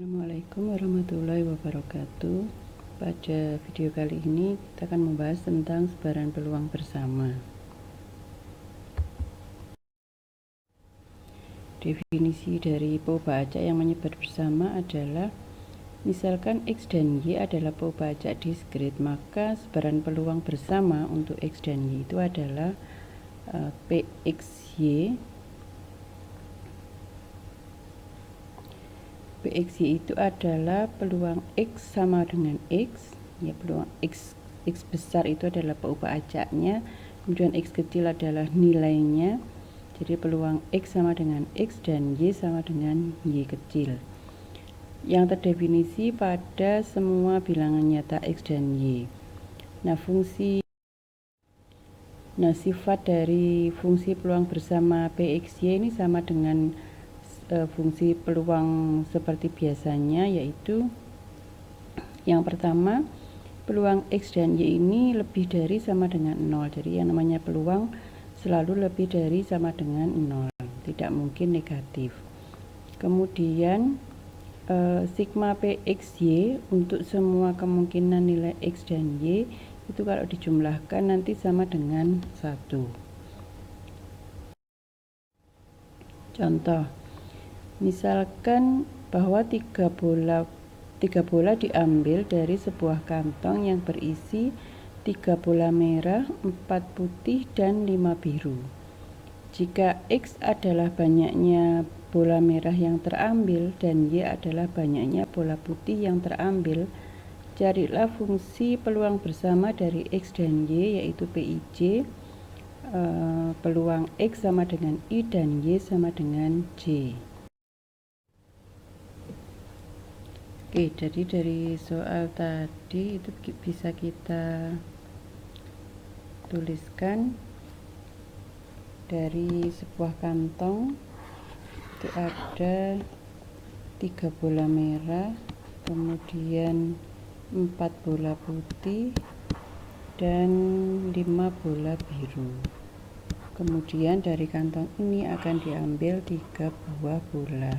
Assalamualaikum warahmatullahi wabarakatuh. Pada video kali ini kita akan membahas tentang sebaran peluang bersama. Definisi dari perubahan acak yang menyebar bersama adalah misalkan X dan Y adalah perubahan acak diskrit, maka sebaran peluang bersama untuk X dan Y itu adalah PXY. PXY itu adalah peluang X sama dengan X, ya, peluang X besar itu adalah perubahan acaknya, kemudian X kecil adalah nilainya. Jadi peluang X sama dengan X dan Y sama dengan Y kecil, yang terdefinisi pada semua bilangan nyata X dan Y. Sifat dari fungsi peluang bersama PXY ini sama dengan fungsi peluang seperti biasanya, yaitu yang pertama, peluang X dan Y ini lebih dari sama dengan 0. Jadi yang namanya peluang selalu lebih dari sama dengan 0, tidak mungkin negatif. Kemudian sigma PXY untuk semua kemungkinan nilai X dan Y itu kalau dijumlahkan nanti sama dengan 1. Contoh, misalkan bahwa tiga bola diambil dari sebuah kantong yang berisi 3 bola merah, 4 putih, dan 5 biru. Jika X adalah banyaknya bola merah yang terambil dan Y adalah banyaknya bola putih yang terambil, carilah fungsi peluang bersama dari X dan Y, yaitu PIJ. Peluang X sama dengan I dan Y sama dengan J. Oke, jadi dari soal tadi itu bisa kita tuliskan dari sebuah kantong itu ada 3 bola merah, kemudian 4 bola putih, dan 5 bola biru. Kemudian dari kantong ini akan diambil 3 buah bola.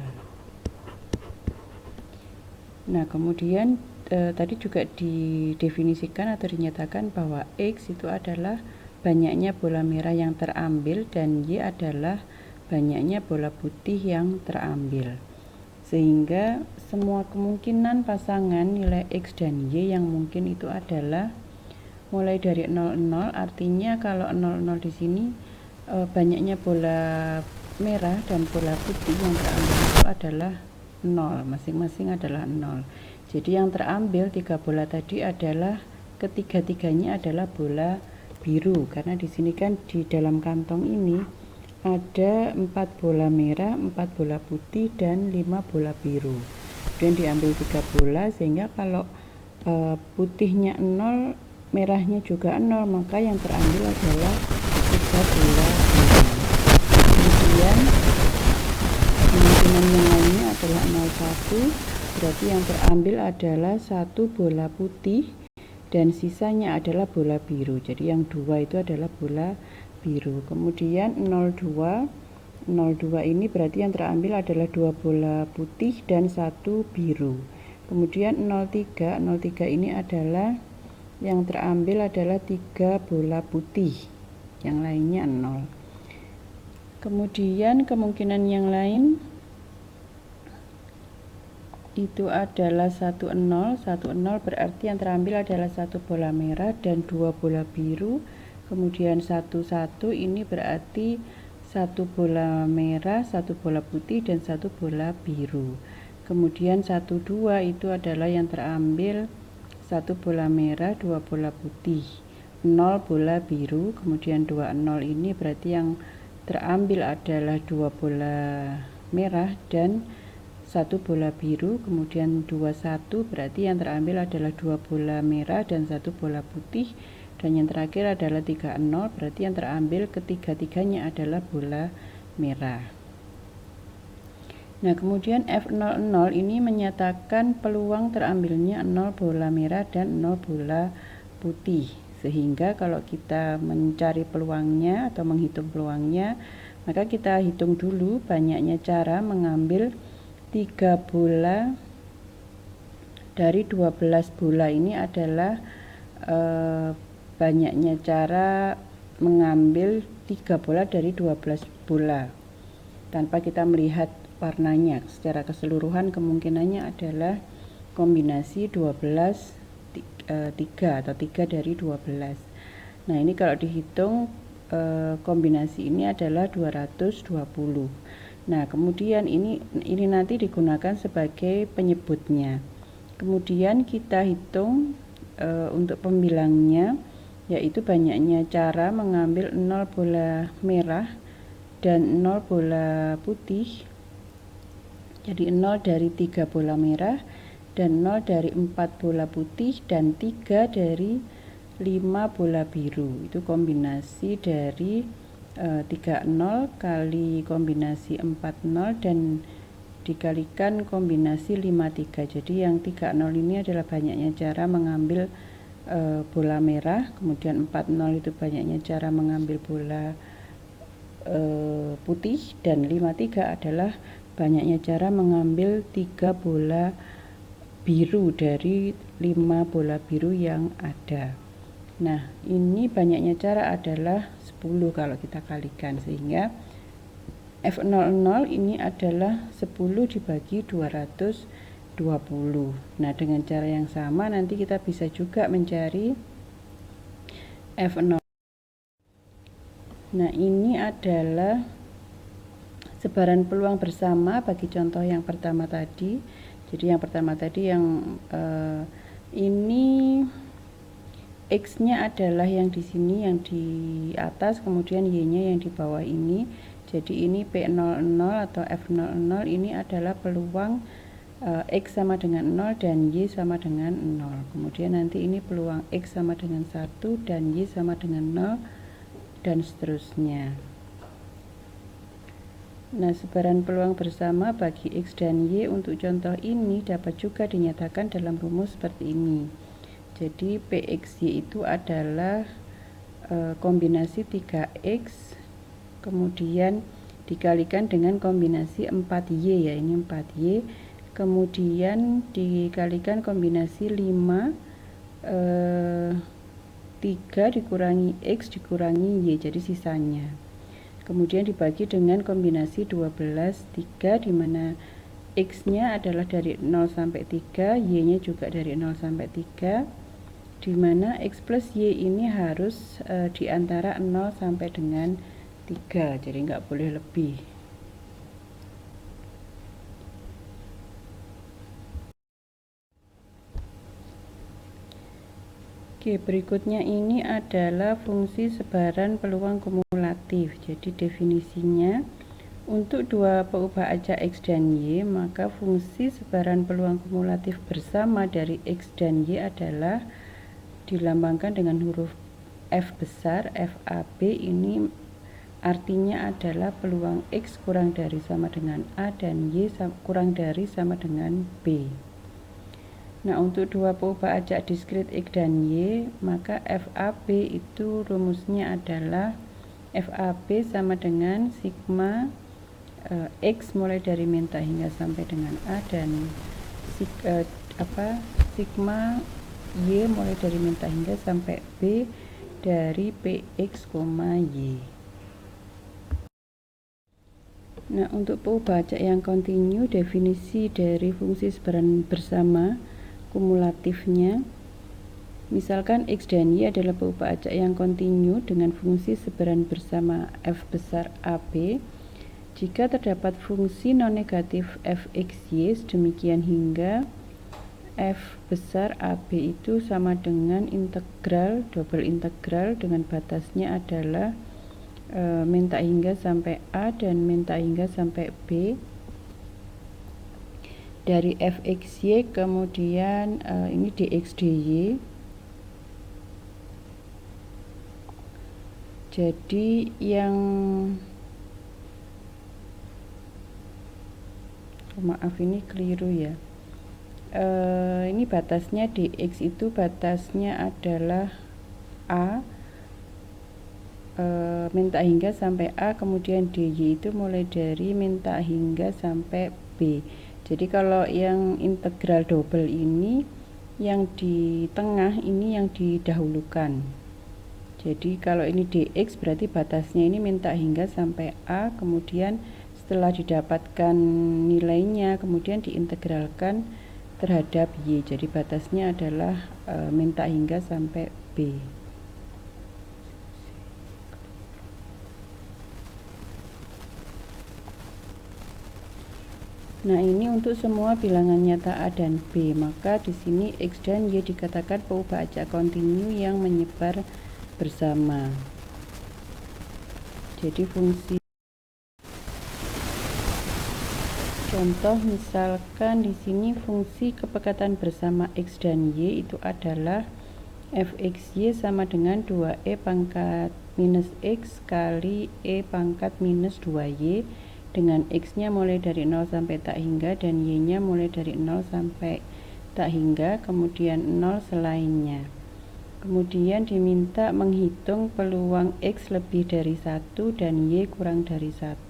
Nah, kemudian tadi juga didefinisikan atau dinyatakan bahwa X itu adalah banyaknya bola merah yang terambil dan Y adalah banyaknya bola putih yang terambil. Sehingga semua kemungkinan pasangan nilai X dan Y yang mungkin itu adalah mulai dari 00, artinya kalau 00 di sini banyaknya bola merah dan bola putih yang terambil itu adalah 0, masing-masing adalah 0. Jadi yang terambil 3 bola tadi adalah ketiga-tiganya adalah bola biru, karena di sini kan di dalam kantong ini ada 4 bola merah, 4 bola putih, dan 5 bola biru. Dan diambil 3 bola, sehingga kalau putihnya 0, merahnya juga 0, maka yang terambil adalah 3 bola biru. Kemudian kemungkinan yang lainnya adalah 01, berarti yang terambil adalah 1 bola putih dan sisanya adalah bola biru. Jadi yang 2 itu adalah bola biru. Kemudian 02 ini berarti yang terambil adalah 2 bola putih dan 1 biru. Kemudian 03 ini adalah yang terambil adalah 3 bola putih, yang lainnya 0. Kemudian kemungkinan yang lain itu adalah 10 berarti yang terambil adalah 1 bola merah dan 2 bola biru. Kemudian 11 ini berarti 1 bola merah, 1 bola putih, dan 1 bola biru. Kemudian 12 itu adalah yang terambil 1 bola merah, 2 bola putih, 0 bola biru. Kemudian 20 ini berarti yang terambil adalah 2 bola merah dan 1 bola biru. Kemudian 21 berarti yang terambil adalah 2 bola merah dan 1 bola putih. Dan yang terakhir adalah 30, berarti yang terambil ketiga-tiganya adalah bola merah. Nah, kemudian F00 ini menyatakan peluang terambilnya 0 bola merah dan 0 bola putih. Sehingga kalau kita mencari peluangnya atau menghitung peluangnya, maka kita hitung dulu banyaknya cara mengambil 3 bola dari 12 bola ini adalah banyaknya cara mengambil 3 bola dari 12 bola tanpa kita melihat warnanya. Secara keseluruhan kemungkinannya adalah kombinasi 12 3 atau 3 dari 12. Nah, ini kalau dihitung kombinasi ini adalah 220. Nah, kemudian ini nanti digunakan sebagai penyebutnya. Kemudian kita hitung untuk pembilangnya, yaitu banyaknya cara mengambil 0 bola merah dan 0 bola putih. Jadi 0 dari 3 bola merah dan 0 dari 4 bola putih dan 3 dari 5 bola biru. Itu kombinasi dari 30 kali kombinasi 40 dan dikalikan kombinasi 53. Jadi yang 30 ini adalah banyaknya cara mengambil bola merah, kemudian 40 itu banyaknya cara mengambil bola putih, dan 53 adalah banyaknya cara mengambil 3 bola biru dari 5 bola biru yang ada. Nah, ini banyaknya cara adalah 10 kalau kita kalikan, sehingga F00 ini adalah 10 dibagi 220. Nah, dengan cara yang sama nanti kita bisa juga mencari F0. Nah, ini adalah sebaran peluang bersama bagi contoh yang pertama tadi. Jadi yang pertama tadi yang ini X-nya adalah yang di sini, yang di atas, kemudian Y-nya yang di bawah ini. Jadi ini P00 atau F00 ini adalah peluang X sama dengan 0 dan Y sama dengan 0. Kemudian nanti ini peluang X sama dengan 1 dan Y sama dengan 0 dan seterusnya. Nah, sebaran peluang bersama bagi X dan Y untuk contoh ini dapat juga dinyatakan dalam rumus seperti ini. Jadi PXY itu adalah kombinasi 3X kemudian dikalikan dengan kombinasi 4Y, ya ini 4Y, kemudian dikalikan kombinasi 5 3 dikurangi X dikurangi Y, jadi sisanya. Kemudian dibagi dengan kombinasi 12 3, di mana X-nya adalah dari 0 sampai 3, Y-nya juga dari 0 sampai 3, di mana X plus Y ini harus di antara 0 sampai dengan 3, jadi nggak boleh lebih. Oke, berikutnya ini adalah fungsi sebaran peluang kumulatif. Jadi definisinya, untuk dua peubah acak X dan Y, maka fungsi sebaran peluang kumulatif bersama dari X dan Y adalah dilambangkan dengan huruf F besar. FAB ini artinya adalah peluang X kurang dari sama dengan A dan Y kurang dari sama dengan B. Nah, untuk dua peubah acak diskrit X dan Y, maka FAB itu rumusnya adalah FAB sama dengan sigma X mulai dari min tak hingga sampai dengan A dan sigma Y mulai dari min tak hingga sampai B dari PX, Y. Nah, untuk peubah acak yang kontinu, definisi dari fungsi sebaran bersama kumulatifnya, misalkan X dan Y adalah peubah acak yang kontinu dengan fungsi sebaran bersama F besar AB. Jika terdapat fungsi non negatif fxy sedemikian hingga F besar AB itu sama dengan integral, double integral dengan batasnya adalah min tak hingga sampai A dan min tak hingga sampai B dari fxy, kemudian ini dx dy. Jadi yang maaf ini keliru ya, ini batasnya dx itu batasnya adalah A min tak hingga sampai A, kemudian dy itu mulai dari min tak hingga sampai B. Jadi kalau yang integral double ini, yang di tengah ini yang didahulukan. Jadi kalau ini dx berarti batasnya ini minta hingga sampai a, kemudian setelah didapatkan nilainya kemudian diintegralkan terhadap y. Jadi batasnya adalah minta hingga sampai b. Nah, ini untuk semua bilangan nyata A dan B. Maka di sini X dan Y dikatakan peubah acak kontinu yang menyebar bersama. Jadi fungsi contoh misalkan di sini fungsi kepekatan bersama X dan Y itu adalah fxy sama dengan 2e pangkat minus X kali e pangkat minus 2y dengan X-nya mulai dari 0 sampai tak hingga dan Y-nya mulai dari 0 sampai tak hingga, kemudian 0 selainnya. Kemudian diminta menghitung peluang X lebih dari 1 dan Y kurang dari 1,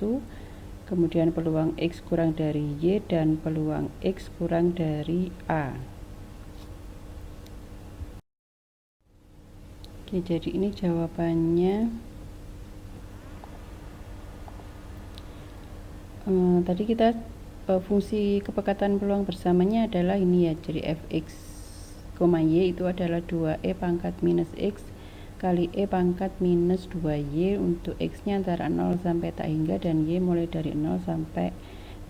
kemudian peluang X kurang dari Y dan peluang X kurang dari A. Oke, jadi ini jawabannya. Tadi kita fungsi kepekatan peluang bersamanya adalah ini ya, jadi fx, y itu adalah 2e pangkat minus x kali e pangkat minus 2y untuk x nya antara 0 sampai tak hingga dan y mulai dari 0 sampai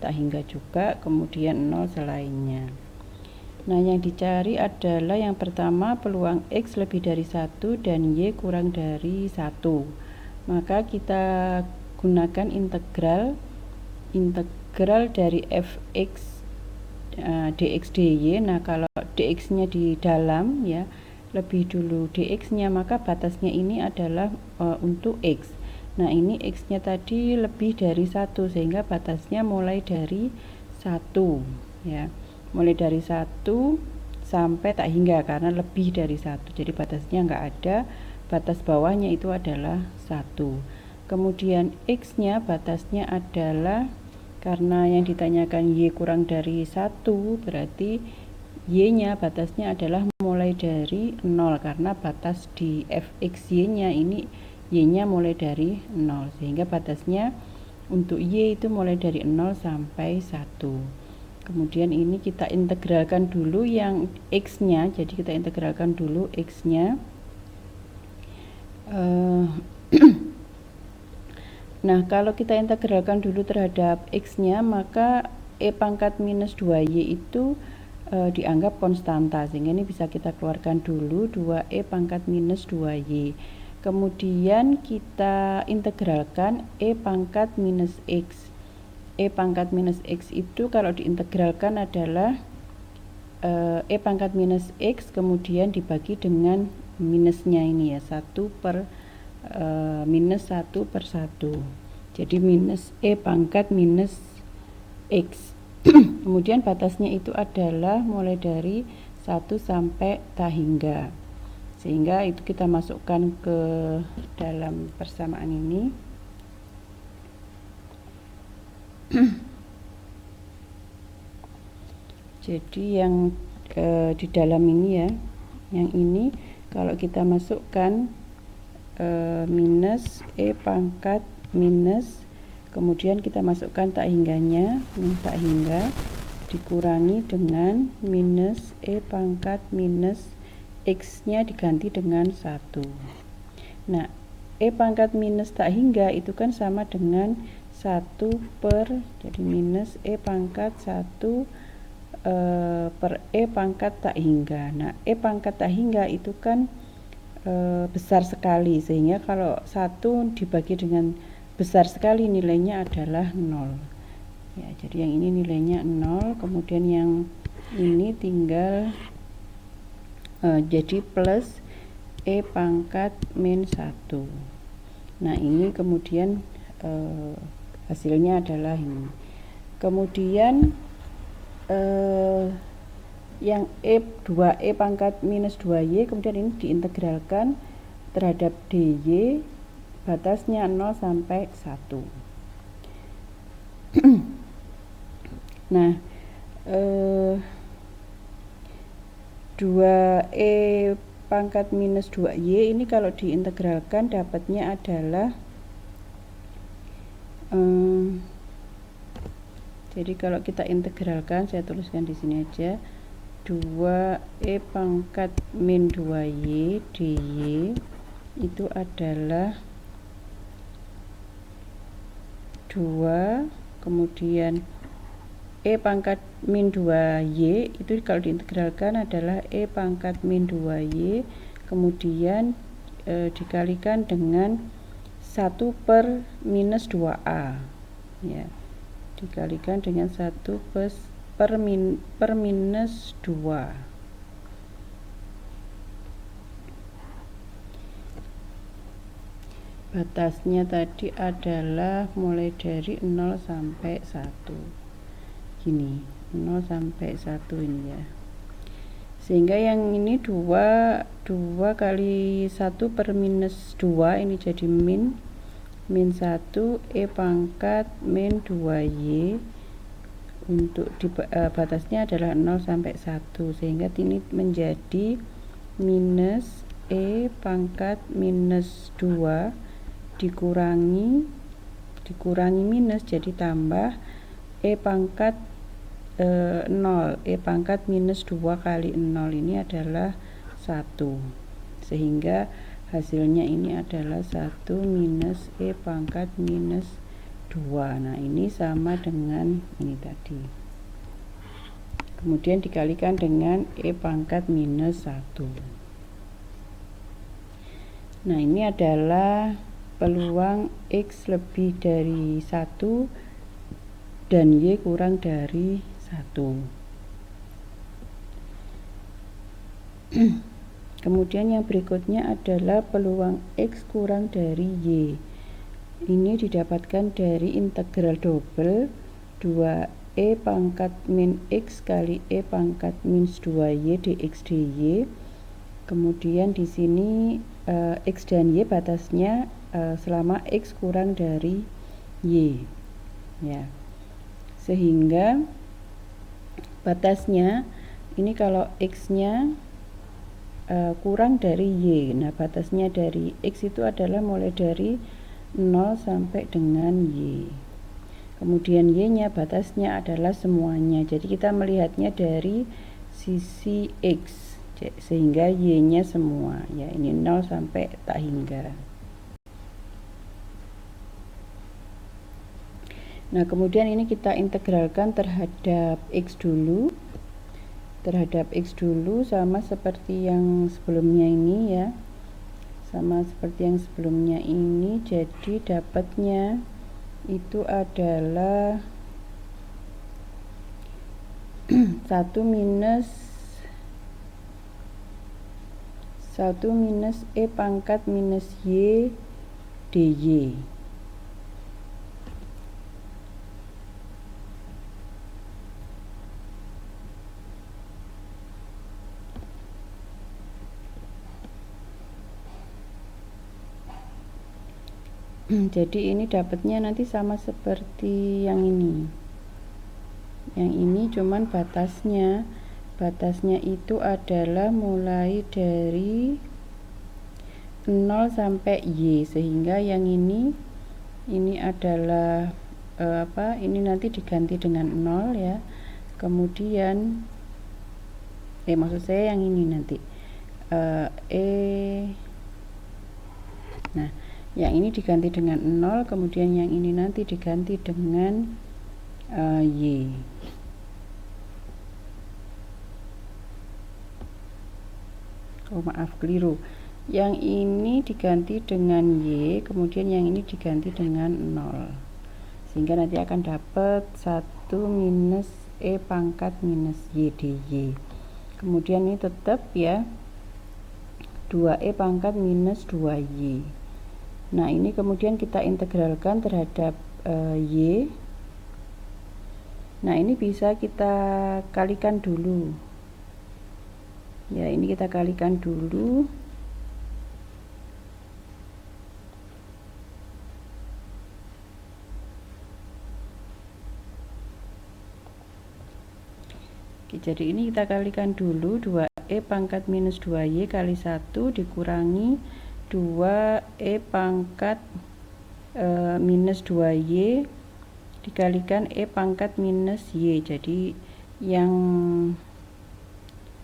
tak hingga juga, kemudian 0 selainnya. Nah, yang dicari adalah yang pertama peluang x lebih dari 1 dan y kurang dari 1. Maka kita gunakan integral dari fx dx dy. Nah, kalau dx nya di dalam ya, lebih dulu dx nya, maka batasnya ini adalah untuk x. Nah, ini x nya tadi lebih dari 1 sehingga batasnya mulai dari 1 ya, mulai dari 1 sampai tak hingga karena lebih dari 1, jadi batasnya enggak ada, batas bawahnya itu adalah 1. Kemudian x nya batasnya adalah, karena yang ditanyakan y kurang dari 1, berarti y nya batasnya adalah mulai dari 0 karena batas di fxy nya ini y nya mulai dari 0 sehingga batasnya untuk y itu mulai dari 0 sampai 1. Kemudian ini kita integralkan dulu yang x nya, jadi kita integralkan dulu x nya. Nah, kalau kita integralkan dulu terhadap x-nya, maka e pangkat minus 2y itu dianggap konstanta, sehingga ini bisa kita keluarkan dulu 2e pangkat minus 2y. Kemudian kita integralkan e pangkat minus x. E pangkat minus x itu kalau diintegralkan adalah e pangkat minus x kemudian dibagi dengan minusnya ini ya, 1 per minus 1 per 1, jadi minus e pangkat minus x. Kemudian batasnya itu adalah mulai dari 1 sampai tak hingga, sehingga itu kita masukkan ke dalam persamaan ini. Jadi yang di dalam ini ya, yang ini kalau kita masukkan minus e pangkat minus, kemudian kita masukkan tak hingganya, tak hingga dikurangi dengan minus e pangkat minus x nya diganti dengan 1. Nah, e pangkat minus tak hingga itu kan sama dengan 1 per, jadi minus e pangkat 1 per e pangkat tak hingga. Nah, e pangkat tak hingga itu kan besar sekali, sehingga kalau 1 dibagi dengan besar sekali nilainya adalah 0 ya, jadi yang ini nilainya 0, kemudian yang ini tinggal jadi plus e pangkat min 1. Nah, ini kemudian hasilnya adalah ini. Kemudian yang 2e pangkat minus 2y kemudian ini diintegralkan terhadap dy, batasnya 0 sampai 1. Nah, 2e pangkat minus 2y ini kalau diintegralkan dapatnya adalah jadi kalau kita integralkan, saya tuliskan di sini aja, 2e pangkat min 2y dy itu adalah 2 kemudian e pangkat min 2y itu kalau diintegralkan adalah e pangkat min 2y kemudian dikalikan dengan 1 per minus 2a ya, dikalikan dengan 1 per minus 2. Batasnya tadi adalah mulai dari 0 sampai 1 gini, 0 sampai 1 ini ya, sehingga yang ini 2 kali 1 per minus 2 ini jadi min 1 e pangkat min 2y untuk batasnya adalah 0 sampai 1 sehingga ini menjadi minus e pangkat minus 2 dikurangi minus jadi tambah e pangkat 0 e pangkat minus 2 kali 0 ini adalah 1 sehingga hasilnya ini adalah 1 minus e pangkat minus 2. Nah ini sama dengan ini tadi, kemudian dikalikan dengan e pangkat minus 1. Nah ini adalah peluang X lebih dari 1 dan Y kurang dari 1. Kemudian yang berikutnya adalah peluang X kurang dari Y. Ini didapatkan dari integral double 2e pangkat min X kali e pangkat minus 2y dx dy. Kemudian di sini X dan Y batasnya selama X kurang dari Y ya, sehingga batasnya ini kalau X nya kurang dari Y, nah batasnya dari X itu adalah mulai dari 0 sampai dengan Y, kemudian Y nya batasnya adalah semuanya, jadi kita melihatnya dari sisi X sehingga Y nya semua ya, ini 0 sampai tak hingga. Nah kemudian ini kita integralkan terhadap X dulu, sama seperti yang sebelumnya ini ya, jadi dapatnya itu adalah 1 minus e pangkat minus y dy. Jadi ini dapatnya nanti sama seperti yang ini. Yang ini cuman batasnya itu adalah mulai dari 0 sampai Y, sehingga yang ini adalah ini nanti diganti dengan 0 ya. Kemudian maksud saya yang ini nanti nah yang ini diganti dengan 0, kemudian yang ini nanti diganti dengan Y. Oh maaf, keliru. Yang ini diganti dengan Y, kemudian yang ini diganti dengan 0. Sehingga nanti akan dapat 1 minus E pangkat minus Y dy. Kemudian ini tetap ya 2E pangkat minus 2Y. Nah ini kemudian kita integralkan terhadap Y. Nah ini bisa kita kalikan dulu ya, ini kita kalikan dulu. jadi ini kita kalikan dulu, 2E pangkat minus 2Y kali 1 dikurangi 2E pangkat minus 2Y dikalikan E pangkat minus Y. Jadi yang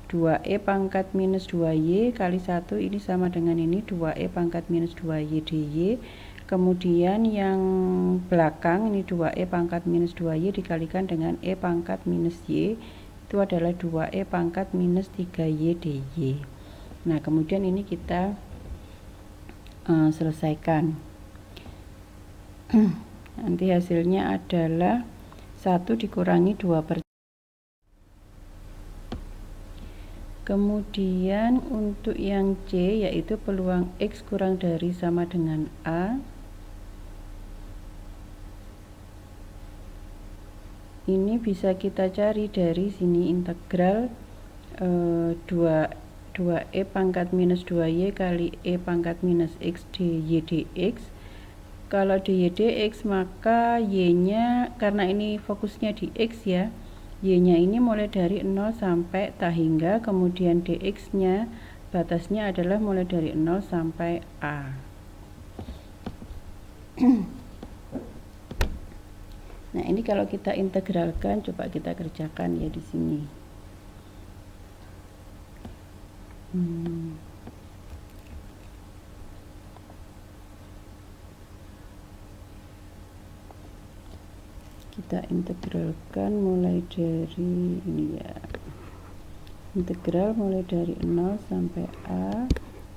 2E pangkat minus 2Y kali 1 ini sama dengan ini 2E pangkat minus 2Y dy. Kemudian yang belakang ini 2E pangkat minus 2Y dikalikan dengan E pangkat minus Y, itu adalah 2E pangkat minus 3Y dy. Nah kemudian ini kita selesaikan. Nanti hasilnya adalah 1 dikurangi 2/3. Kemudian untuk yang C, yaitu peluang X kurang dari sama dengan A, ini bisa kita cari dari sini integral 2E pangkat minus 2Y kali E pangkat minus X dy dx. Kalau dy dx maka Y nya, karena ini fokusnya di X ya, Y nya ini mulai dari 0 sampai tak hingga, kemudian dx nya batasnya adalah mulai dari 0 sampai A. Nah ini kalau kita integralkan, coba kita kerjakan ya di sini. Kita integralkan mulai dari ini ya, integral mulai dari 0 sampai A,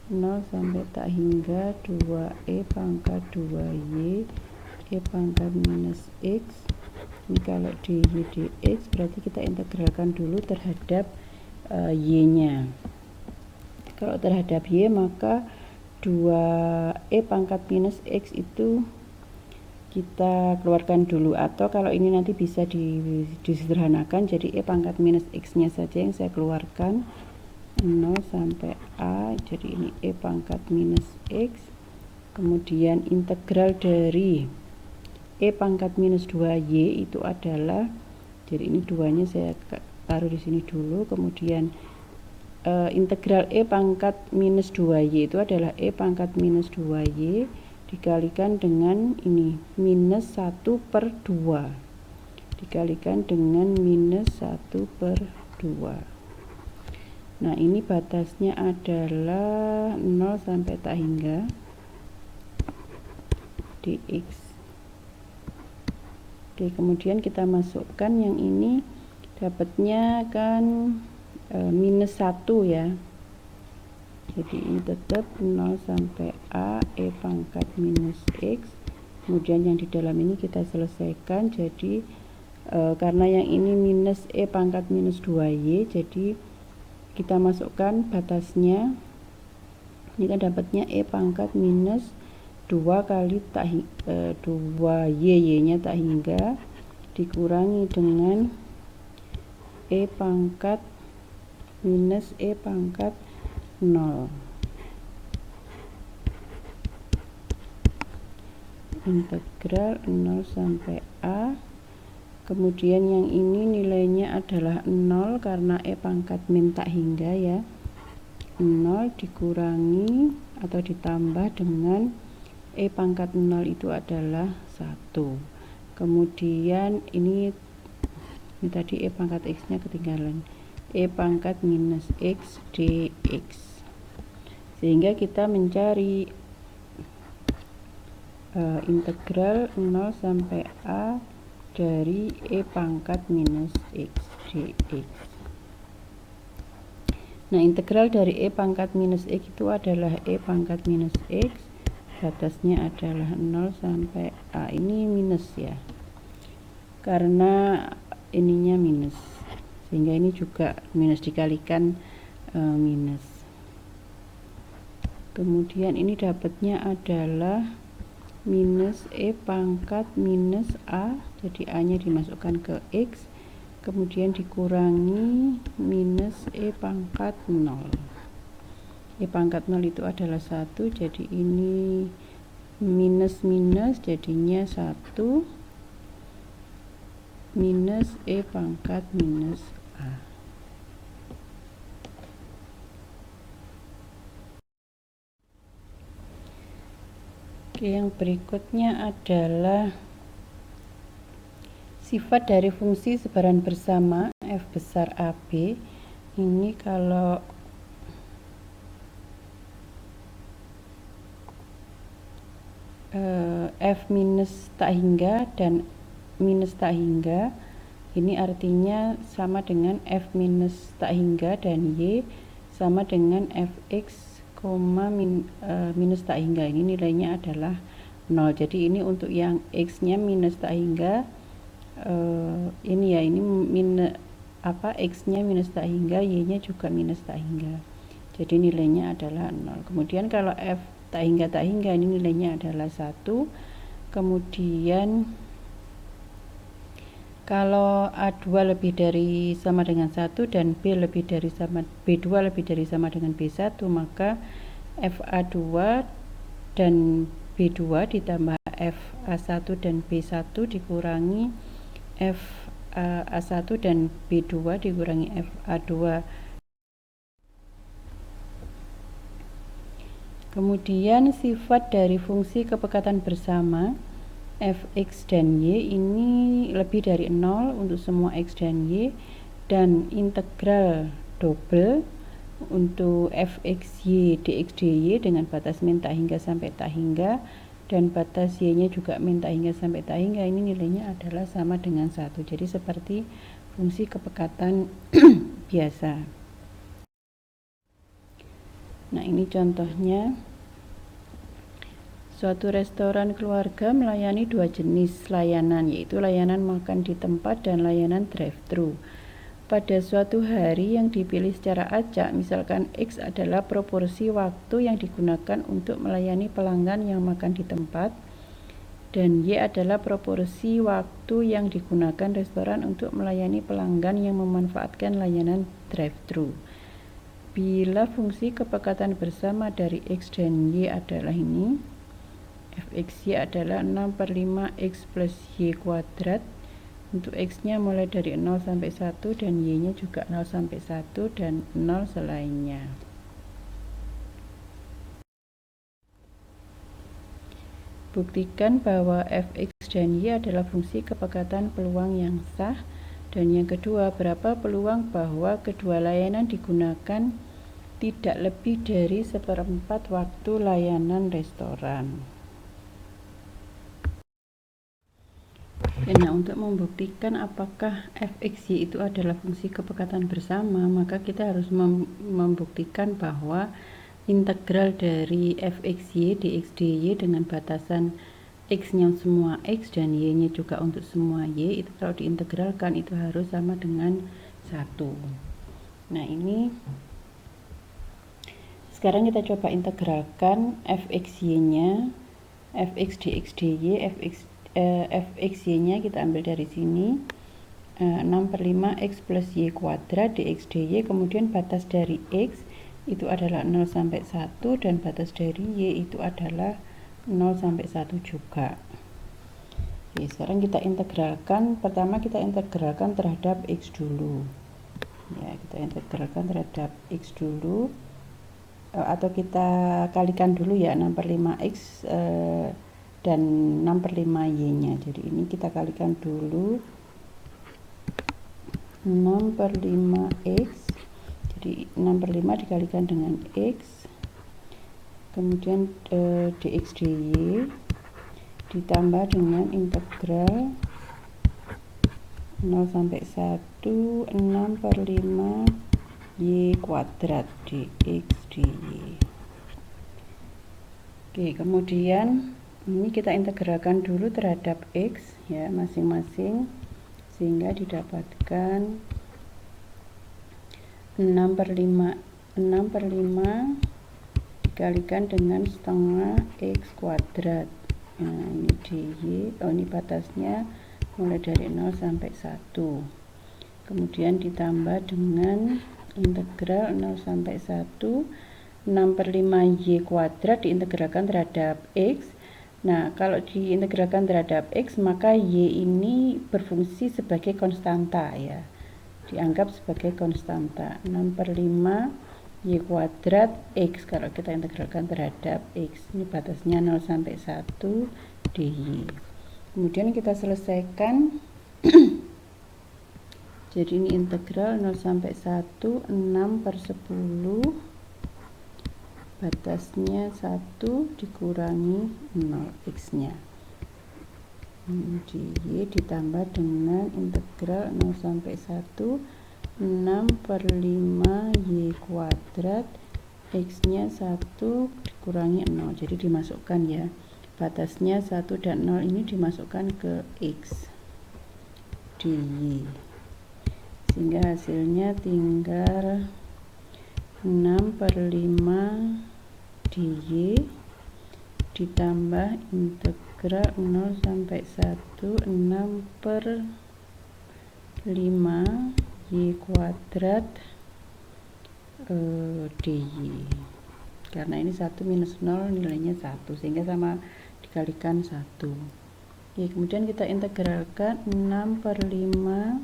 0 sampai tak hingga 2E pangkat 2Y E pangkat minus X. Ini kalau dy dx berarti kita integralkan dulu terhadap Y nya. Kalau terhadap Y maka 2E pangkat minus X itu kita keluarkan dulu, atau kalau ini nanti bisa disederhanakan jadi E pangkat minus X nya saja yang saya keluarkan, 0 sampai A, jadi ini E pangkat minus X. Kemudian integral dari E pangkat minus 2Y itu adalah, jadi ini 2 nya saya taruh di sini dulu, kemudian integral E pangkat minus 2Y itu adalah E pangkat minus 2Y dikalikan dengan ini minus 1/2 dikalikan dengan minus 1/2. Nah ini batasnya adalah 0 sampai tak hingga dx. Oke, kemudian kita masukkan yang ini, dapatnya kan minus 1 ya, jadi ini tetap 0 sampai A E pangkat minus X. Kemudian yang di dalam ini kita selesaikan, jadi karena yang ini minus E pangkat minus 2Y, jadi kita masukkan batasnya, ini kan dapatnya E pangkat minus 2 kali 2Y nya tak hingga dikurangi dengan E pangkat minus E pangkat 0. Integral 0 sampai A. Kemudian yang ini nilainya adalah 0 karena E pangkat min tak hingga ya. 0 dikurangi atau ditambah dengan E pangkat 0 itu adalah 1. Kemudian ini tadi E pangkat X nya ketinggalan, E pangkat minus X dx, sehingga kita mencari integral 0 sampai A dari E pangkat minus X dx. Nah integral dari E pangkat minus X itu adalah E pangkat minus X, batasnya adalah 0 sampai A. Ini minus ya, karena ininya minus, sehingga ini juga minus dikalikan minus. Kemudian ini dapatnya adalah minus E pangkat minus A, jadi A nya dimasukkan ke X, kemudian dikurangi minus E pangkat 0. E pangkat 0 itu adalah 1, jadi ini minus minus jadinya 1 minus E pangkat minus A. Oke, yang berikutnya adalah sifat dari fungsi sebaran bersama F besar AB. Ini kalau F minus tak hingga dan minus tak hingga, ini artinya sama dengan F minus tak hingga dan Y sama dengan Fx, minus tak hingga. Ini nilainya adalah 0. Jadi ini untuk yang X nya minus tak hingga, ini ya, ini X nya minus tak hingga, Y nya juga minus tak hingga, jadi nilainya adalah 0. Kemudian kalau F tak hingga ini nilainya adalah 1. Kemudian kalau A2 lebih dari sama dengan 1 dan B2 lebih dari sama dengan B1, maka FA2 dan B2 ditambah FA1 dan B1 dikurangi FA1 dan B2 dikurangi FA2. Kemudian sifat dari fungsi kepekatan bersama Fx dan Y ini lebih dari 0 untuk semua X dan Y, dan integral double untuk Fxy dx dy dengan batas min tak hingga sampai tak hingga, dan batas Y nya juga min tak hingga sampai tak hingga, ini nilainya adalah sama dengan 1. Jadi seperti fungsi kepekatan biasa. Nah, ini contohnya. Suatu restoran keluarga melayani 2 jenis layanan, yaitu layanan makan di tempat dan layanan drive-thru. Pada suatu hari yang dipilih secara acak, misalkan X adalah proporsi waktu yang digunakan untuk melayani pelanggan yang makan di tempat, dan Y adalah proporsi waktu yang digunakan restoran untuk melayani pelanggan yang memanfaatkan layanan drive-thru. Bila fungsi kepekatan bersama dari X dan Y adalah ini, Fxy adalah 6/5 X plus Y kuadrat. Untuk X nya mulai dari 0 sampai 1 dan Y nya juga 0 sampai 1 dan 0 selainnya. Buktikan bahwa Fx dan Y adalah fungsi kepekatan peluang yang sah. Dan yang kedua, berapa peluang bahwa kedua layanan digunakan tidak lebih dari 1/4 waktu layanan restoran. Nah, untuk membuktikan apakah Fxy itu adalah fungsi kepekatan bersama, maka kita harus membuktikan bahwa integral dari Fxy dx dy dengan batasan X nya semua X dan Y nya juga untuk semua Y, itu kalau diintegralkan itu harus sama dengan 1. Nah, ini sekarang kita coba integralkan Fxy nya, Fx dx dy, Fxy nya kita ambil dari sini, 6/5 X plus Y kuadrat dx dy, kemudian batas dari X itu adalah 0 sampai 1 dan batas dari Y itu adalah 0 sampai 1 juga. Oke, sekarang kita integralkan. Pertama kita integralkan terhadap X dulu. Ya, kita integralkan terhadap X dulu, atau kita kalikan dulu ya, 6/5 X dan 6/5 Y nya. Jadi ini kita kalikan dulu, 6/5 X, jadi 6/5 dikalikan dengan X, kemudian dx dy ditambah dengan integral 0 sampai 1 6/5 Y kuadrat dx dy. Oke, kemudian ini kita integralkan dulu terhadap X ya masing-masing, sehingga didapatkan 6/5 dikalikan dengan setengah X kuadrat. Nah, ini dy, ini batasnya mulai dari 0 sampai 1, kemudian ditambah dengan integral 0 sampai 1 6/5 Y kuadrat diintegralkan terhadap X. Nah, kalau diintegralkan terhadap X, maka Y ini berfungsi sebagai konstanta ya, dianggap sebagai konstanta. 6/5 Y kuadrat X kalau kita integralkan terhadap X. Ini batasnya 0 sampai 1 dy. Kemudian kita selesaikan. Jadi ini integral 0 sampai 1 6/10, batasnya 1 dikurangi 0 X nya dy ditambah dengan integral 0 sampai 1 6/5 y kuadrat X nya 1 dikurangi 0, jadi dimasukkan ya, batasnya 1 dan 0 ini dimasukkan ke X dy, sehingga hasilnya tinggal 6/5 dy ditambah integral 0 sampai 1 6/5 y kuadrat dy. Karena ini 1 minus 0 nilainya 1, sehingga sama dikalikan 1. Oke, kemudian kita integralkan 6/5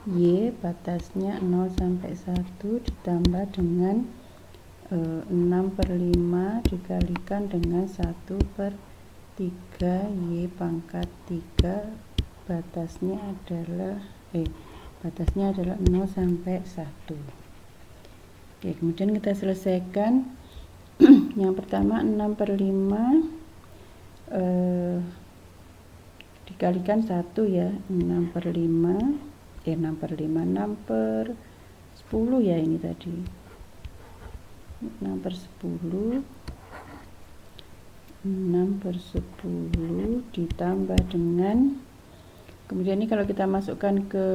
y batasnya 0 sampai 1 ditambah dengan 6/5 dikalikan dengan 1/3 y pangkat 3 batasnya adalah 0 sampai 1. Oke, kemudian kita selesaikan. Yang pertama 6/5 dikalikan 1 ya, 6/5 6/10 ya, ini tadi 6/10 ditambah dengan, kemudian ini kalau kita masukkan ke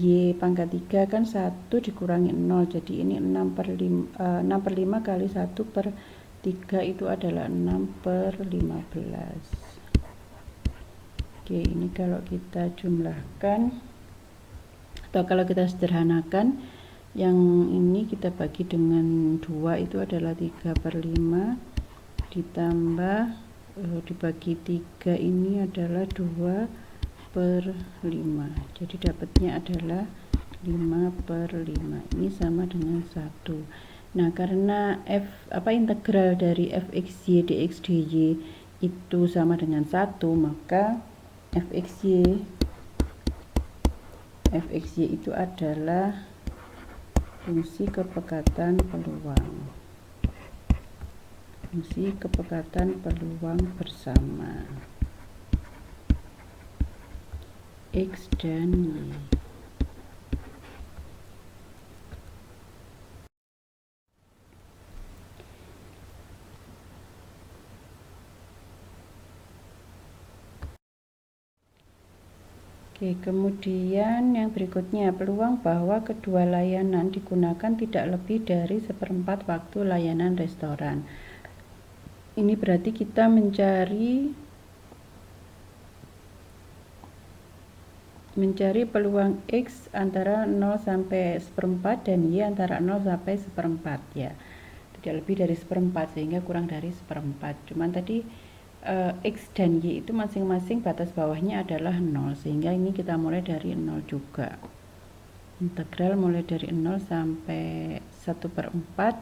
y pangkat 3 kan 1 dikurangi 0, jadi ini 6/5 kali 1/3 itu adalah 6/15. Oke, ini kalau kita jumlahkan atau kalau kita sederhanakan, yang ini kita bagi dengan 2 itu adalah 3/5 ditambah dibagi 3 ini adalah 2/5, jadi dapatnya adalah 5/5. Ini sama dengan 1. Nah, karena integral dari fxy dx dy itu sama dengan 1, maka fxy itu adalah fungsi kepekatan peluang. Fungsi kepekatan peluang bersama X dan Y. Oke, kemudian yang berikutnya, peluang bahwa kedua layanan digunakan tidak lebih dari 1/4 waktu layanan restoran. Ini berarti kita mencari peluang X antara 0 sampai 1/4 dan Y antara 0 sampai 1/4 ya. Tidak lebih dari 1/4, sehingga kurang dari 1/4. Cuman tadi X dan Y itu masing-masing batas bawahnya adalah 0, sehingga ini kita mulai dari 0 juga. Integral mulai dari 0 sampai 1/4,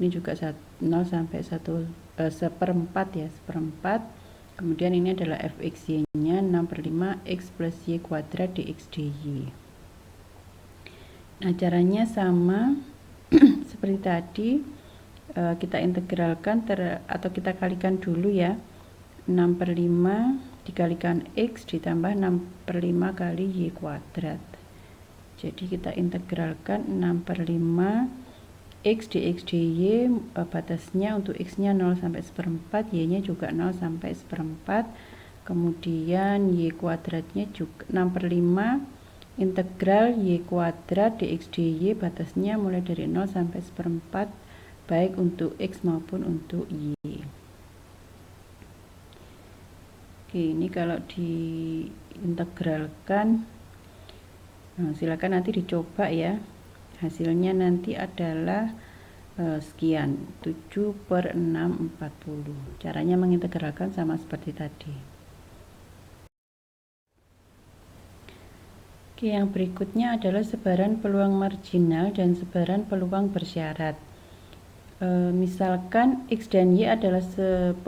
ini juga 0 sampai 1/4 ya, 1/4. Kemudian ini adalah fxy nya 6/5 X plus Y kuadrat dx dy. Nah, caranya sama seperti tadi, kita integralkan atau kita kalikan dulu ya, 6/5 dikalikan X ditambah 6/5 kali Y kuadrat. Jadi kita integralkan 6/5 X dx dy, batasnya untuk X nya 0 sampai 1/4, Y nya juga 0 sampai 1/4. Kemudian Y kuadratnya juga 6/5 integral Y kuadrat dx dy, batasnya mulai dari 0 sampai 1/4 baik untuk X maupun untuk Y. Oke, ini kalau diintegralkan, nah, silakan nanti dicoba ya. Hasilnya nanti adalah sekian, 7/640. Caranya mengintegralkan sama seperti tadi. Oke, yang berikutnya adalah sebaran peluang marginal dan sebaran peluang bersyarat. Misalkan X dan Y adalah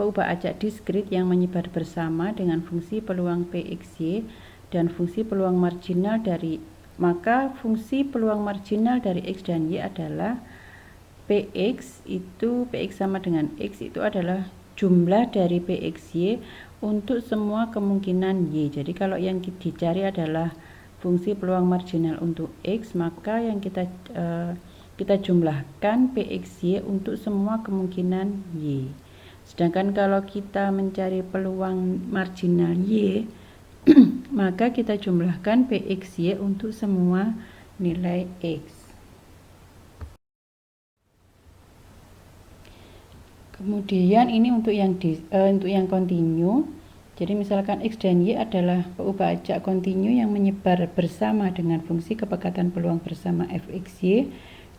peubah acak diskrit yang menyebar bersama dengan fungsi peluang PXY dan fungsi peluang marginal dari, maka fungsi peluang marginal dari X dan Y adalah PX sama dengan X itu adalah jumlah dari PXY untuk semua kemungkinan Y. Jadi kalau yang dicari adalah fungsi peluang marginal untuk X, maka yang kita jumlahkan PXY untuk semua kemungkinan Y. Sedangkan kalau kita mencari peluang marginal Y, maka kita jumlahkan PXY untuk semua nilai X. Kemudian ini untuk yang kontinu. Jadi misalkan X dan Y adalah peubah acak kontinu yang menyebar bersama dengan fungsi kepekatan peluang bersama fxy,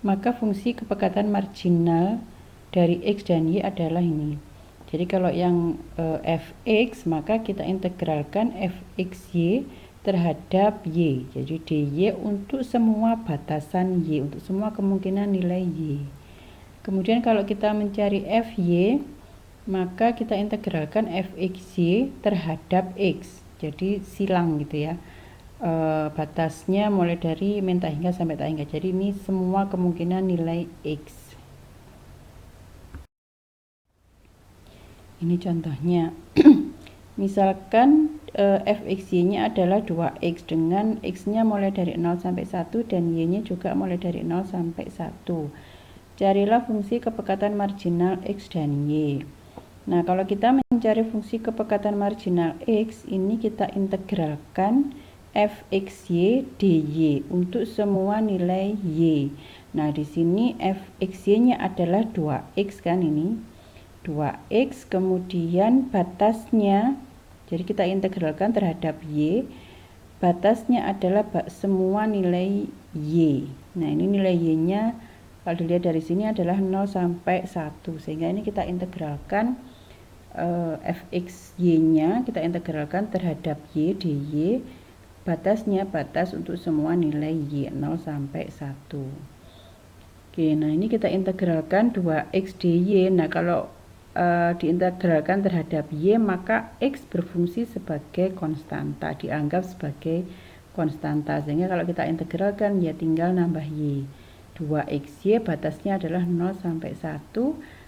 maka fungsi kepekatan marginal dari X dan Y adalah ini. Jadi kalau yang fx, maka kita integralkan fxy terhadap Y. Jadi dy untuk semua batasan Y, untuk semua kemungkinan nilai Y. Kemudian kalau kita mencari fy, maka kita integralkan fxy terhadap X. Jadi silang gitu ya. Batasnya mulai dari min tak hingga sampai tak hingga. Jadi ini semua kemungkinan nilai X. Ini contohnya. Misalkan fxy-nya adalah 2x dengan x-nya mulai dari 0 sampai 1 dan y-nya juga mulai dari 0 sampai 1. Carilah fungsi kepekatan marginal x dan y. Nah, kalau kita mencari fungsi kepekatan marginal X, ini kita integralkan fxy dy untuk semua nilai y. Nah, di sini fxy-nya adalah 2x kan ini. 2x, kemudian batasnya, jadi kita integralkan terhadap y. Batasnya adalah semua nilai y. Nah, ini nilai y-nya kalau dilihat dari sini adalah 0 sampai 1. Sehingga ini kita integralkan fxy-nya kita integralkan terhadap y dy, batasnya batas untuk semua nilai y 0 sampai 1. Oke, nah ini kita integralkan 2x dy. Nah, kalau diintegralkan terhadap y, maka x berfungsi sebagai konstanta, dianggap sebagai konstanta, sehingga kalau kita integralkan ya tinggal nambah y. 2xy batasnya adalah 0 sampai 1.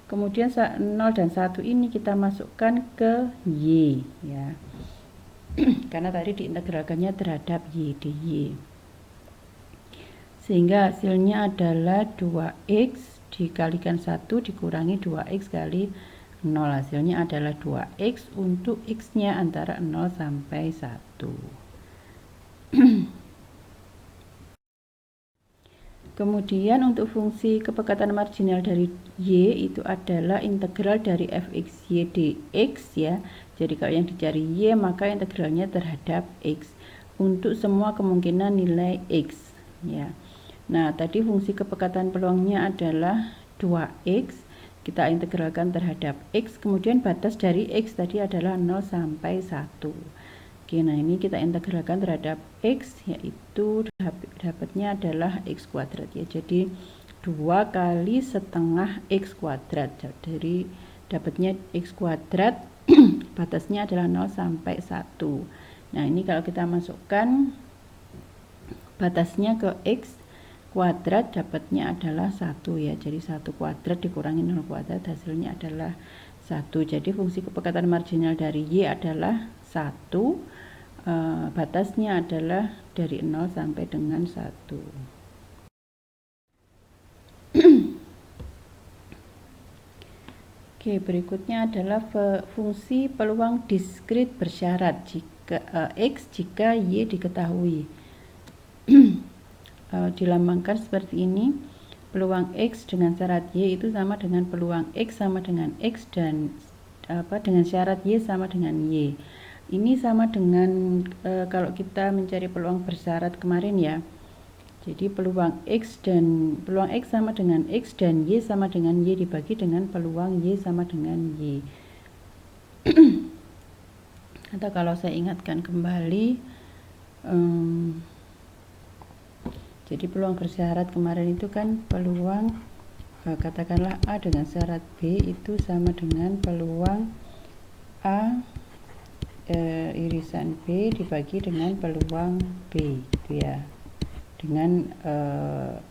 Kemudian 0 dan 1 ini kita masukkan ke y ya. Karena tadi diintegralkannya terhadap y dy. Sehingga hasilnya adalah 2x dikalikan 1 dikurangi 2x kali 0. Hasilnya adalah 2x untuk x-nya antara 0 sampai 1. Kemudian untuk fungsi kepekatan marginal dari y itu adalah integral dari fxy dx ya. Jadi kalau yang dicari y, maka integralnya terhadap x untuk semua kemungkinan nilai x ya. Nah, tadi fungsi kepekatan peluangnya adalah 2x, kita integralkan terhadap x, kemudian batas dari x tadi adalah 0 sampai 1. Oke, nah ini kita integralkan terhadap x, yaitu dapatnya adalah x kuadrat ya. Jadi 2 kali setengah x kuadrat. Jadi dapatnya x kuadrat batasnya adalah 0 sampai 1. Nah, ini kalau kita masukkan batasnya ke x kuadrat, dapatnya adalah 1 ya. Jadi 1 kuadrat dikurangi 0 kuadrat, hasilnya adalah 1. Jadi fungsi kepekatan marginal dari y adalah 1. Batasnya adalah dari 0 sampai dengan 1. Oke, berikutnya adalah fungsi peluang diskrit bersyarat jika x jika y diketahui. Dilambangkan seperti ini. Peluang x dengan syarat y itu sama dengan peluang x sama dengan x dan dengan syarat y sama dengan y. Ini sama dengan kalau kita mencari peluang bersyarat kemarin ya. Jadi peluang x sama dengan x dan y sama dengan y dibagi dengan peluang y sama dengan y. Atau kalau saya ingatkan kembali, Jadi peluang bersyarat kemarin itu kan peluang katakanlah A dengan syarat B itu sama dengan peluang A irisan B dibagi dengan peluang B gitu ya, dengan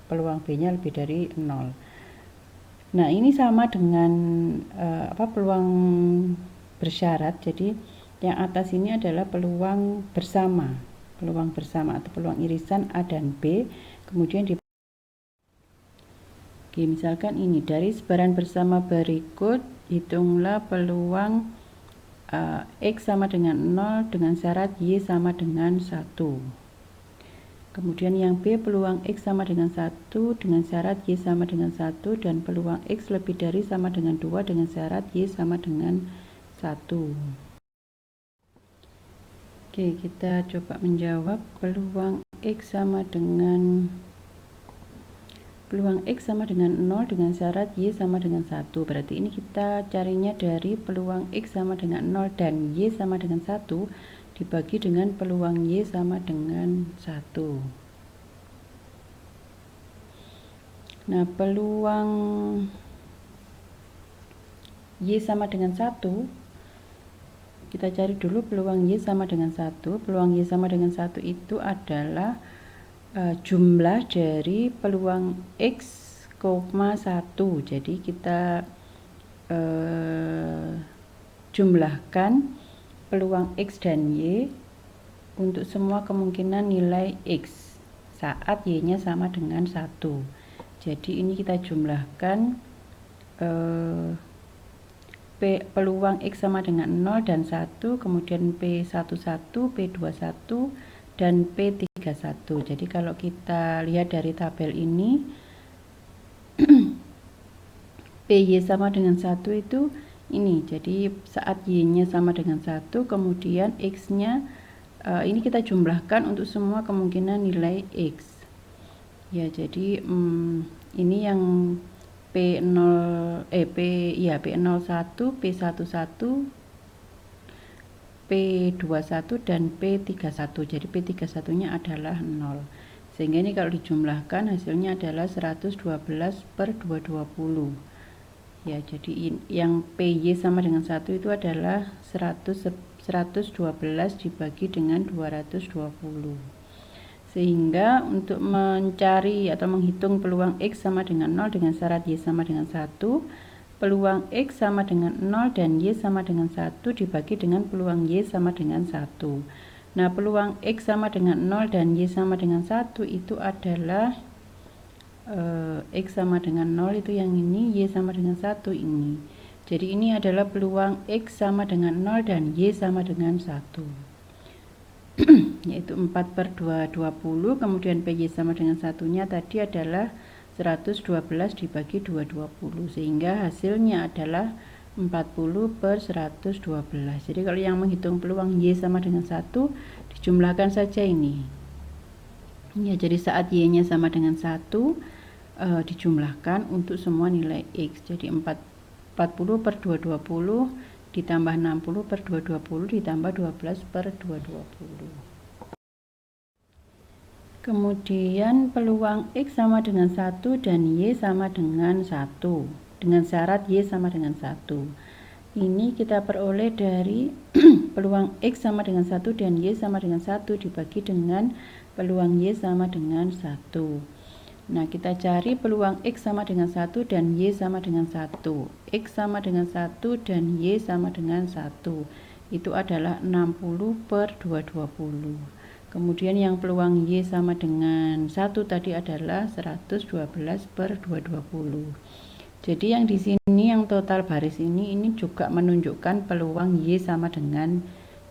peluang B nya lebih dari 0. Nah ini sama dengan peluang bersyarat. Jadi yang atas ini adalah peluang bersama atau peluang irisan A dan B. Kemudian misalkan ini dari sebaran bersama berikut hitunglah peluang X sama dengan 0 dengan syarat Y sama dengan 1. Kemudian yang B peluang X sama dengan 1 dengan syarat Y sama dengan 1 dan peluang X lebih dari sama dengan 2 dengan syarat Y sama dengan 1. Oke, kita coba menjawab. Peluang X sama dengan 0 dengan syarat Y sama dengan 1. Berarti ini kita carinya dari peluang X sama dengan 0 dan Y sama dengan 1 dibagi dengan peluang Y sama dengan 1. Nah, peluang Y sama dengan 1, kita cari dulu peluang Y sama dengan 1. Peluang Y sama dengan 1 itu adalah jumlah dari peluang X, 1. Jadi kita jumlahkan peluang X dan Y untuk semua kemungkinan nilai X saat Y nya sama dengan 1. Jadi ini kita jumlahkan peluang X sama dengan 0 dan 1, kemudian P11, P21, dan P31. Jadi kalau kita lihat dari tabel ini, PY sama dengan 1 itu ini. Jadi saat Y-nya sama dengan 1, kemudian X-nya ini kita jumlahkan untuk semua kemungkinan nilai X. Ya, jadi ini yang P01, P11, P21 dan P31. Jadi P31 nya adalah 0. Sehingga ini kalau dijumlahkan hasilnya adalah 112/220. Ya, jadi yang PY sama dengan 1 itu adalah 112 dibagi dengan 220. Sehingga untuk mencari atau menghitung peluang X sama dengan 0 dengan syarat Y sama dengan 1, peluang X sama dengan 0 dan Y sama dengan 1 dibagi dengan peluang Y sama dengan 1. Nah, peluang X sama dengan 0 dan Y sama dengan 1 itu adalah X sama dengan 0 itu yang ini, Y sama dengan 1 ini. Jadi ini adalah peluang X sama dengan 0 dan Y sama dengan 1. Yaitu 4/220, kemudian PY sama dengan satunya tadi adalah 112 dibagi 220, sehingga hasilnya adalah 40/112. Jadi kalau yang menghitung peluang Y sama dengan 1 dijumlahkan saja ini ya, jadi saat Y nya sama dengan 1 dijumlahkan untuk semua nilai X. Jadi 40/220 ditambah 60/220 ditambah 12/220. Kemudian peluang X sama dengan 1 dan Y sama dengan 1 dengan syarat Y sama dengan 1. Ini kita peroleh dari peluang X sama dengan 1 dan Y sama dengan 1 dibagi dengan peluang Y sama dengan 1. Nah, kita cari peluang X sama dengan 1 dan Y sama dengan 1. X sama dengan 1 dan Y sama dengan 1. Itu adalah 60/220. Kemudian yang peluang Y sama dengan 1 tadi adalah 112/220. Jadi yang di sini yang total baris ini juga menunjukkan peluang Y sama dengan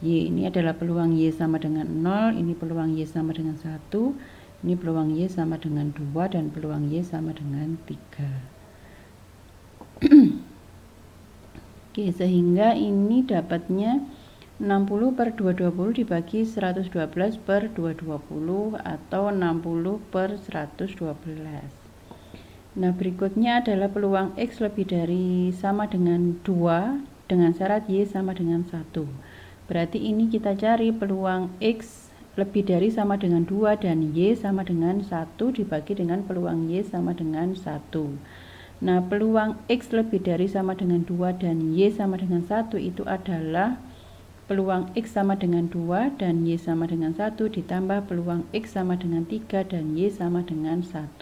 Y. Ini adalah peluang Y sama dengan 0, ini peluang Y sama dengan 1. Ini peluang Y sama dengan 2 dan peluang Y sama dengan 3. Oke, sehingga ini dapatnya 60/220 dibagi 112/220 atau 60/112. Nah, berikutnya adalah peluang X lebih dari sama dengan 2 dengan syarat Y sama dengan 1. Berarti ini kita cari peluang X lebih dari sama dengan 2 dan Y sama dengan 1 dibagi dengan peluang Y sama dengan 1. Nah, peluang X lebih dari sama dengan 2 dan Y sama dengan 1 itu adalah peluang X sama dengan 2 dan Y sama dengan 1 ditambah peluang X sama dengan 3 dan Y sama dengan 1.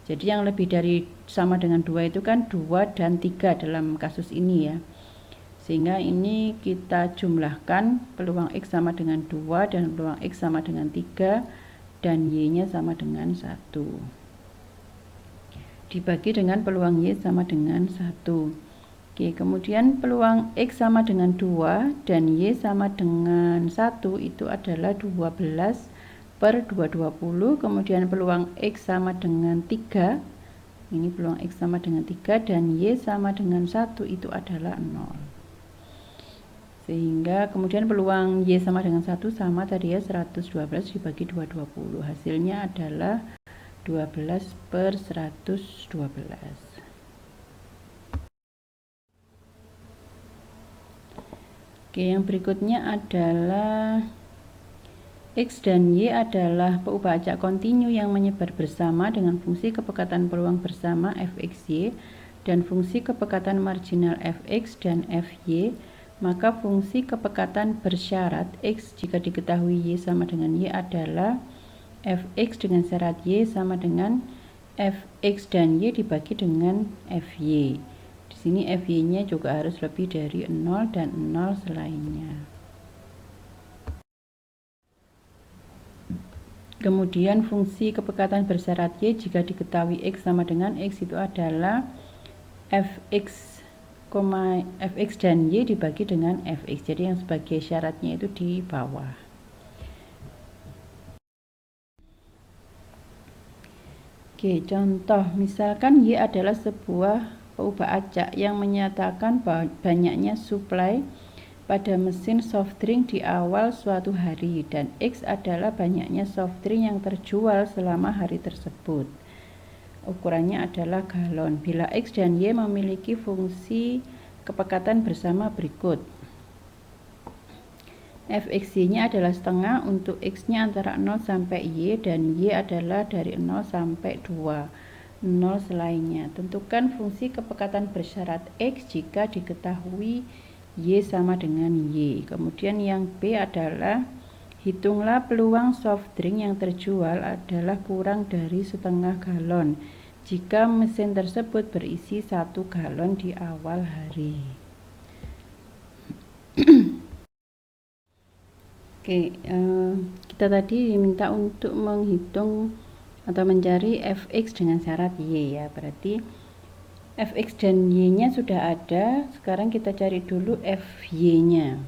Jadi yang lebih dari sama dengan 2 itu kan 2 dan 3 dalam kasus ini ya. Sehingga ini kita jumlahkan peluang X sama dengan 2 dan peluang X sama dengan 3 dan Y-nya sama dengan 1. Dibagi dengan peluang Y sama dengan 1. Oke, kemudian peluang X sama dengan 2 dan Y sama dengan 1 itu adalah 12 per 220. Kemudian peluang X sama dengan 3, ini peluang X sama dengan 3 dan Y sama dengan 1 itu adalah 0. Sehingga kemudian peluang Y sama dengan 1 sama tadi ya, 112 dibagi 220. Hasilnya adalah 12 per 112. Oke, yang berikutnya adalah X dan Y adalah peubah acak kontinu yang menyebar bersama dengan fungsi kepekatan peluang bersama Fxy dan fungsi kepekatan marginal Fx dan Fy, maka fungsi kepekatan bersyarat X jika diketahui Y sama dengan Y adalah Fx dengan syarat Y sama dengan Fx dan Y dibagi dengan Fy. Di sini Fy-nya juga harus lebih dari 0 dan 0 selainnya. Kemudian fungsi kepekatan bersyarat Y jika diketahui X sama dengan X itu adalah Fx, Fx dan Y dibagi dengan Fx. Jadi yang sebagai syaratnya itu di bawah. Oke, contoh misalkan Y adalah sebuah peubah acak yang menyatakan bahwa banyaknya suplai pada mesin soft drink di awal suatu hari dan X adalah banyaknya soft drink yang terjual selama hari tersebut. Ukurannya adalah galon. Bila X dan Y memiliki fungsi kepekatan bersama berikut. Fxy-nya adalah setengah untuk X-nya antara 0 sampai Y dan Y adalah dari 0 sampai 2. 0 selainnya. Tentukan fungsi kepekatan bersyarat X jika diketahui Y sama dengan Y. Kemudian yang B adalah hitunglah peluang soft drink yang terjual adalah kurang dari setengah galon jika mesin tersebut berisi 1 galon di awal hari. Oke, kita tadi diminta untuk menghitung atau mencari Fx dengan syarat Y ya, berarti Fx dan Y-nya sudah ada. Sekarang kita cari dulu Fy-nya.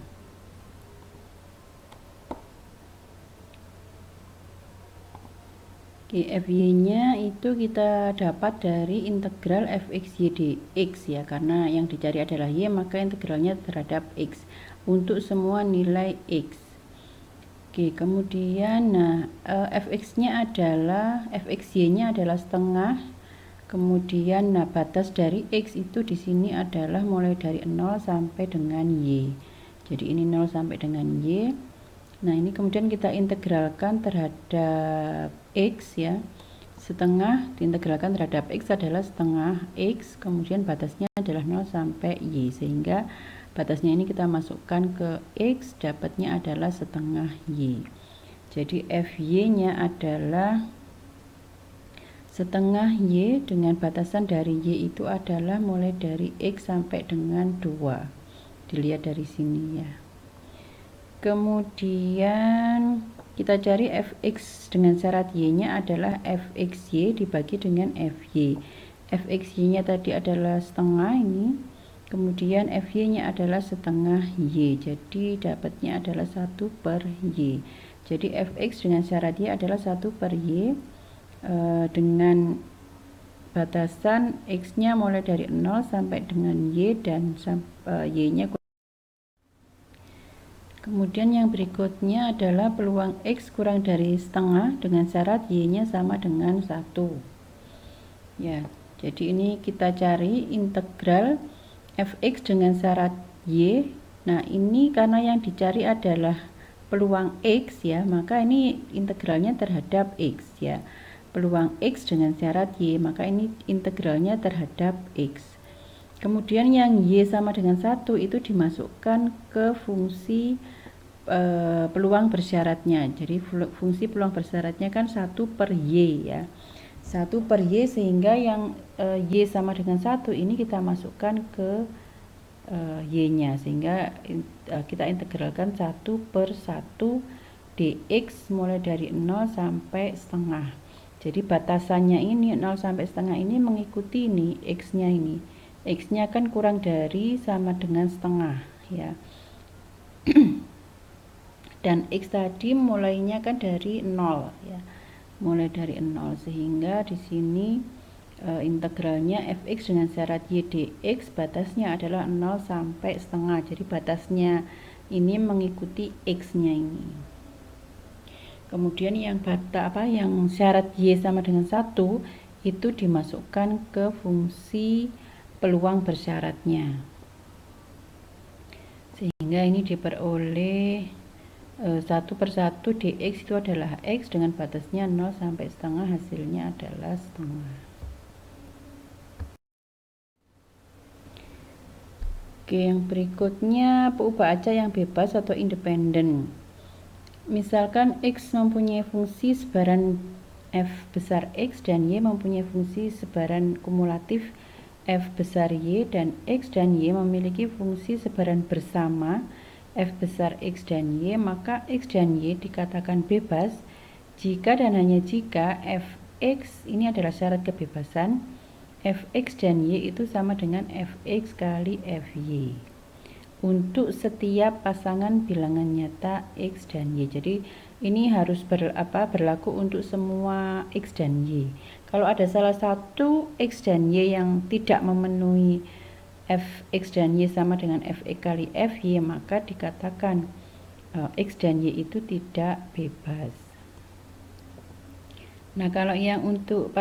Oke, Fy-nya itu kita dapat dari integral Fxy dx ya, karena yang dicari adalah Y maka integralnya terhadap X untuk semua nilai X. Oke, kemudian Fx-nya adalah Fxy-nya adalah setengah. Kemudian batas dari X itu di sini adalah mulai dari 0 sampai dengan Y. Jadi ini 0 sampai dengan Y. Nah, ini kemudian kita integralkan terhadap X ya. Setengah diintegralkan terhadap X adalah setengah X, kemudian batasnya adalah 0 sampai Y, sehingga batasnya ini kita masukkan ke X, dapatnya adalah setengah Y. Jadi Fy-nya adalah setengah Y dengan batasan dari Y itu adalah mulai dari X sampai dengan 2. Dilihat dari sini ya. Kemudian kita cari Fx dengan syarat Y-nya adalah Fxy dibagi dengan Fy. Fxy-nya tadi adalah setengah ini. Kemudian Fy-nya adalah setengah Y. Jadi dapatnya adalah 1 per Y. Jadi Fx dengan syarat Y adalah 1 per Y. Dengan batasan X-nya mulai dari 0 sampai dengan Y dan Y-nya. Kemudian yang berikutnya adalah peluang X kurang dari setengah dengan syarat Y-nya sama dengan 1. Ya, jadi ini kita cari integral Fx dengan syarat Y. Nah, ini karena yang dicari adalah peluang X ya, maka ini integralnya terhadap X ya. Peluang X dengan syarat Y, maka ini integralnya terhadap X. Kemudian yang Y sama dengan 1 itu dimasukkan ke fungsi peluang bersyaratnya. Jadi fungsi peluang bersyaratnya kan 1 per Y ya. 1 per Y, sehingga yang Y sama dengan 1 ini kita masukkan ke Y-nya, sehingga kita integralkan 1 per 1 dx mulai dari 0 sampai setengah. Jadi batasannya ini 0 sampai setengah ini mengikuti ini X-nya ini. X-nya kan kurang dari sama dengan setengah ya. Dan X tadi mulainya kan dari 0 ya. Mulai dari 0, sehingga di sini integralnya fx dengan syarat y dx batasnya adalah 0 sampai setengah. Jadi batasnya ini mengikuti x-nya ini. Kemudian yang yang syarat y sama dengan 1 itu dimasukkan ke fungsi peluang bersyaratnya. Sehingga ini diperoleh 1 per 1 dx itu adalah x dengan batasnya 0 sampai setengah, hasilnya adalah setengah. Oke, yang berikutnya peubah acak yang bebas atau independen. Misalkan X mempunyai fungsi sebaran f besar X dan Y mempunyai fungsi sebaran kumulatif f besar Y, dan X dan Y memiliki fungsi sebaran bersama f besar X dan Y, maka X dan Y dikatakan bebas jika dan hanya jika fx ini adalah syarat kebebasan, fx dan y itu sama dengan fx kali fy untuk setiap pasangan bilangan nyata x dan y. Jadi ini harus berlaku untuk semua x dan y. Kalau ada salah satu x dan y yang tidak memenuhi fx dan y sama dengan fx kali fy, maka dikatakan x dan y itu tidak bebas. Nah, kalau yang untuk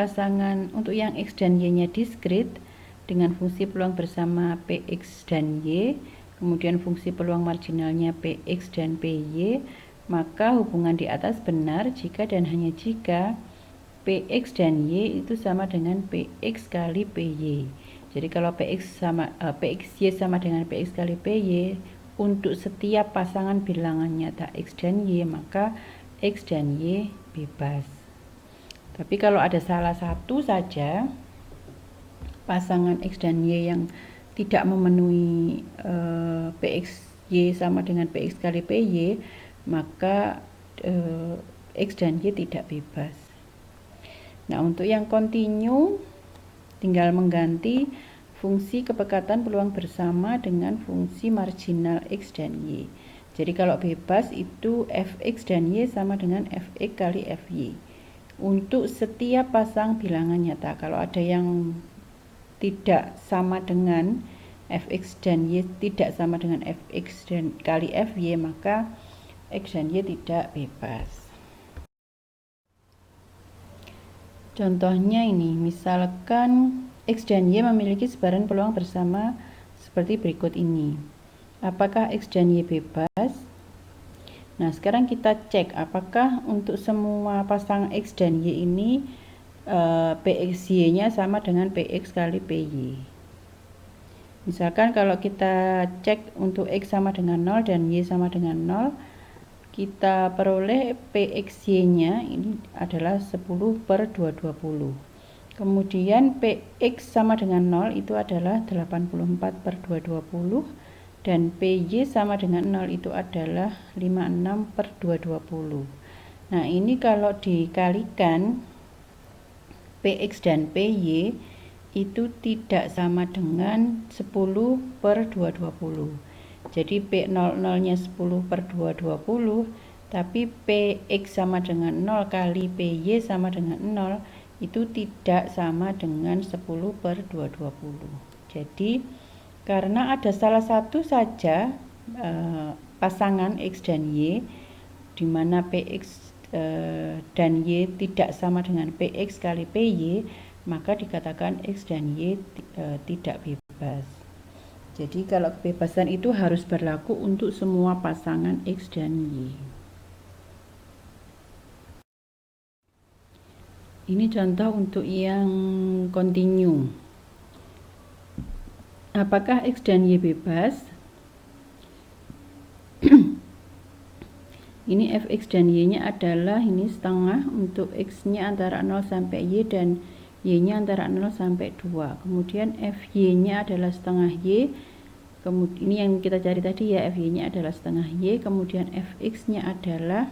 yang X dan Y-nya diskrit dengan fungsi peluang bersama PX dan Y, kemudian fungsi peluang marginalnya PX dan PY, maka hubungan di atas benar jika dan hanya jika PX dan Y itu sama dengan PX kali PY. Jadi kalau PXY sama dengan PX kali PY untuk setiap pasangan bilangan nyata X dan Y, maka X dan Y bebas. Tapi kalau ada salah satu saja pasangan X dan Y yang tidak memenuhi PXY sama dengan PX kali PY, maka X dan Y tidak bebas. Nah, untuk yang kontinu tinggal mengganti fungsi kepekatan peluang bersama dengan fungsi marginal X dan Y. Jadi kalau bebas itu fx dan y sama dengan fx kali fy untuk setiap pasang bilangan nyata. Kalau ada yang tidak sama dengan fx dan y tidak sama dengan fx dan kali fy, maka x dan y tidak bebas. Contohnya ini, misalkan x dan y memiliki sebaran peluang bersama seperti berikut ini. Apakah x dan y bebas? Nah, sekarang kita cek apakah untuk semua pasang X dan Y ini PXY-nya sama dengan PX kali PY. Misalkan kalau kita cek untuk X sama dengan 0 dan Y sama dengan 0, kita peroleh PXY-nya ini adalah 10 per 220. Kemudian PX sama dengan 0 itu adalah 84 per 220. Dan PY sama dengan 0 itu adalah 56 per 220. Nah, ini kalau dikalikan PX dan PY itu tidak sama dengan 10 per 220. Jadi P00 nya 10 per 220, tapi PX sama dengan 0 kali PY sama dengan 0 itu tidak sama dengan 10 per 220. Jadi karena ada salah satu saja pasangan X dan Y di mana PX dan Y tidak sama dengan PX kali PY, maka dikatakan X dan Y tidak bebas. Jadi kalau kebebasan itu harus berlaku untuk semua pasangan X dan Y. Ini contoh untuk yang continue. Apakah X dan Y bebas? Ini fx dan y-nya adalah ini setengah untuk x-nya antara 0 sampai y dan y-nya antara 0 sampai 2. Kemudian fy-nya adalah setengah y. Kemudian ini yang kita cari tadi ya, fy-nya adalah setengah y. Kemudian fx-nya adalah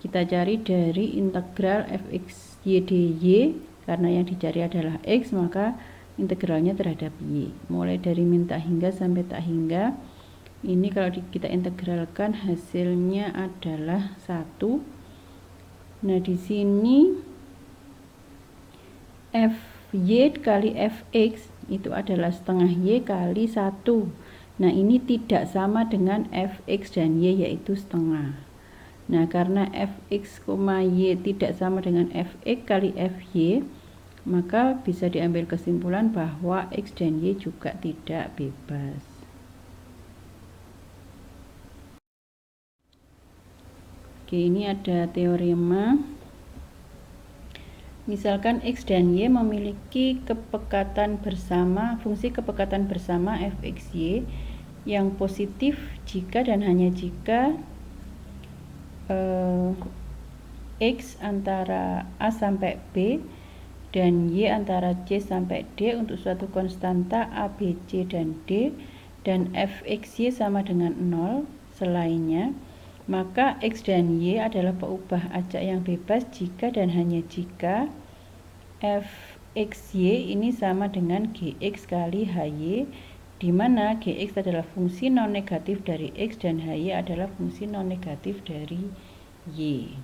kita cari dari integral fx y dy, karena yang dicari adalah x, maka integralnya terhadap y. Mulai dari min tak hingga sampai tak hingga. Ini kalau kita integralkan hasilnya adalah 1. Nah, di sini fy kali fx itu adalah setengah y kali 1. Nah, ini tidak sama dengan fx dan y, yaitu setengah. Nah, karena fx, y tidak sama dengan fx kali fy, maka bisa diambil kesimpulan bahwa x dan y juga tidak bebas. Oke, ini ada teorema. Misalkan X dan Y memiliki kepekatan bersama, fungsi kepekatan bersama fxy yang positif jika dan hanya jika X antara A sampai B dan Y antara C sampai D untuk suatu konstanta A, B, C, dan D, dan fxy sama dengan 0 selainnya, maka X dan Y adalah peubah acak yang bebas jika dan hanya jika fxy ini sama dengan gx kali hy, di mana gx adalah fungsi non negatif dari x dan hy adalah fungsi non negatif dari y.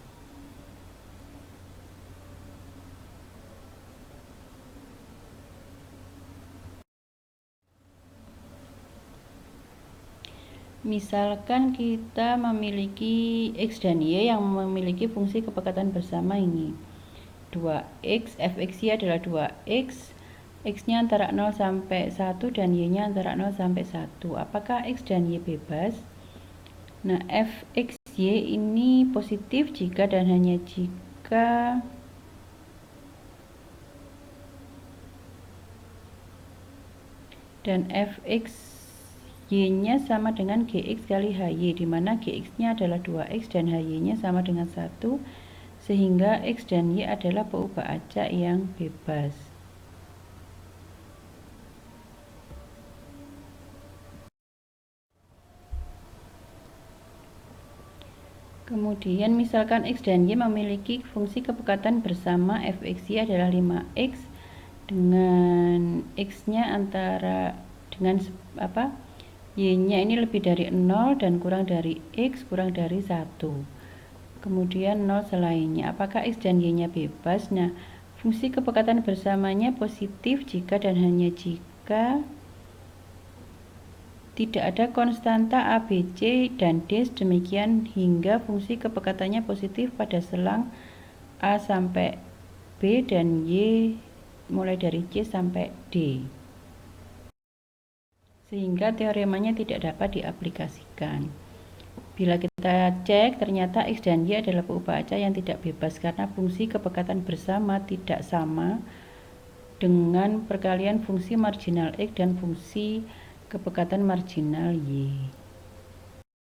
Misalkan kita memiliki X dan Y yang memiliki fungsi kepekatan bersama ini 2X, fxy adalah 2X, X-nya antara 0 sampai 1 dan Y-nya antara 0 sampai 1. Apakah X dan Y bebas? Nah, fxy ini positif jika dan hanya jika dan fx y-nya sama dengan gx kali hy, di mana gx-nya adalah 2x dan hy-nya sama dengan 1, sehingga x dan y adalah peubah acak yang bebas. Kemudian misalkan x dan y memiliki fungsi kepekatan bersama fxy adalah 5x dengan x-nya antara dengan y-nya ini lebih dari 0 dan kurang dari x kurang dari 1. Kemudian 0 selainnya. Apakah x dan y-nya bebas? Nah, fungsi kepekatan bersamanya positif jika dan hanya jika tidak ada konstanta A, B, C, dan D demikian hingga fungsi kepekatannya positif pada selang A sampai B dan Y mulai dari C sampai D. Sehingga teoremanya tidak dapat diaplikasikan. Bila kita cek, ternyata X dan Y adalah peubah acak yang tidak bebas karena fungsi kepekatan bersama tidak sama dengan perkalian fungsi marginal X dan fungsi kepekatan marginal Y.